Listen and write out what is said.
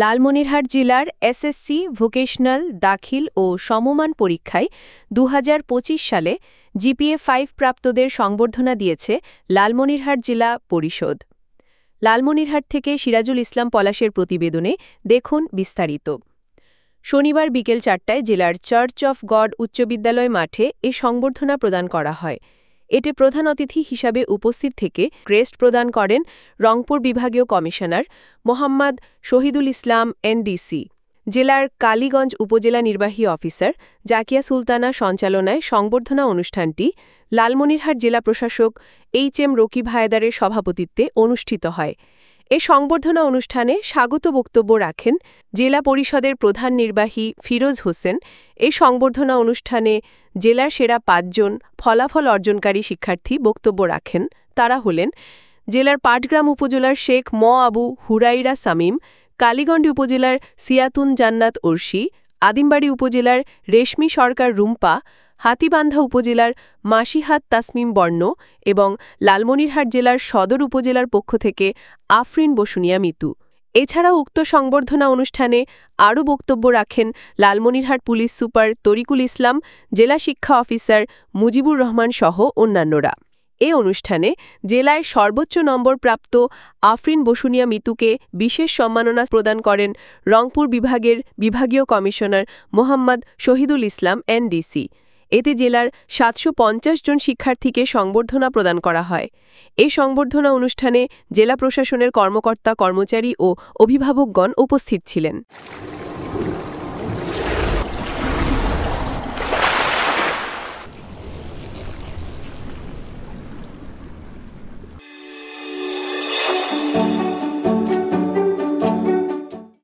লালমনিরহাট জেলার SSC vocational দাখিল ও সমমান পরীক্ষায় ২০২৫ সালে জিপিএ-৫ প্রাপ্তদের সংবর্ধনা দিয়েছে লালমনিরহাট জেলা পরিষদ। লালমনিরহাট থেকে সিরাজুল ইসলাম পলাশের প্রতিবেদনে দেখুন বিস্তারিত। শনিবার বিকেল ৪টায় জেলার চার্চ অফ গড উচ্চ বিদ্যালয় মাঠে এ সংবর্ধনা প্রদান করা হয়। এতে প্রধান অতিথি হিসাবে উপস্থিত থেকে ক্রেস্ট প্রদান করেন রংপুর বিভাগীয় কমিশনার মোহাম্মদ শহীদুল ইসলাম এনডিসি। জেলার কালীগঞ্জ উপজেলা নির্বাহী অফিসার জাকিয়া সুলতানা সঞ্চালনায় সংবর্ধনা অনুষ্ঠানটি লালমনিরহাট জেলা প্রশাসক এইচ.এম. রকিব হায়দারের সভাপতিত্বে অনুষ্ঠিত হয়। এ সংবর্ধনা অনুষ্ঠানে স্বাগত বক্তব্য রাখেন জেলা পরিষদের প্রধান নির্বাহী ফিরোজ হোসেন। এই সংবর্ধনা অনুষ্ঠানে জেলার সেরা ৫ জন ফলাফল অর্জনকারী শিক্ষার্থী বক্তব্য রাখেন। তারা হলেন জেলার পাটগ্রাম উপজেলার শেখ আবু হুরাইরা সামিম, কালীগঞ্জ উপজেলার সিয়াতুন জান্নাত ওরশি, আদিমবাড়ি উপজেলার রেশমি সরকার রুম্পা, হাতীবান্ধা উপজেলার মাসিহাত তাসমিম বর্ণ এবং লালমনিরহাট জেলার সদর উপজেলার পক্ষ থেকে আফরিন বসুনিয়া মিতু। এছাড়াও উক্ত সংবর্ধনা অনুষ্ঠানে আরও বক্তব্য রাখেন লালমনিরহাট পুলিশ সুপার তরিকুল ইসলাম, জেলা শিক্ষা অফিসার মুজিবুর রহমান সহ অন্যান্যরা। এ অনুষ্ঠানে জেলায় সর্বোচ্চ নম্বর প্রাপ্ত আফরিন বসুনিয়া মিতুকে বিশেষ সম্মাননা প্রদান করেন রংপুর বিভাগের বিভাগীয় কমিশনার মোহাম্মদ শহীদুল ইসলাম এনডিসি। এতে জেলার ৭৫০ জন শিক্ষার্থীকে সংবর্ধনা প্রদান করা হয়। এই সংবর্ধনা অনুষ্ঠানে জেলা প্রশাসনের কর্মকর্তা কর্মচারী ও অভিভাবকগণ উপস্থিত ছিলেন।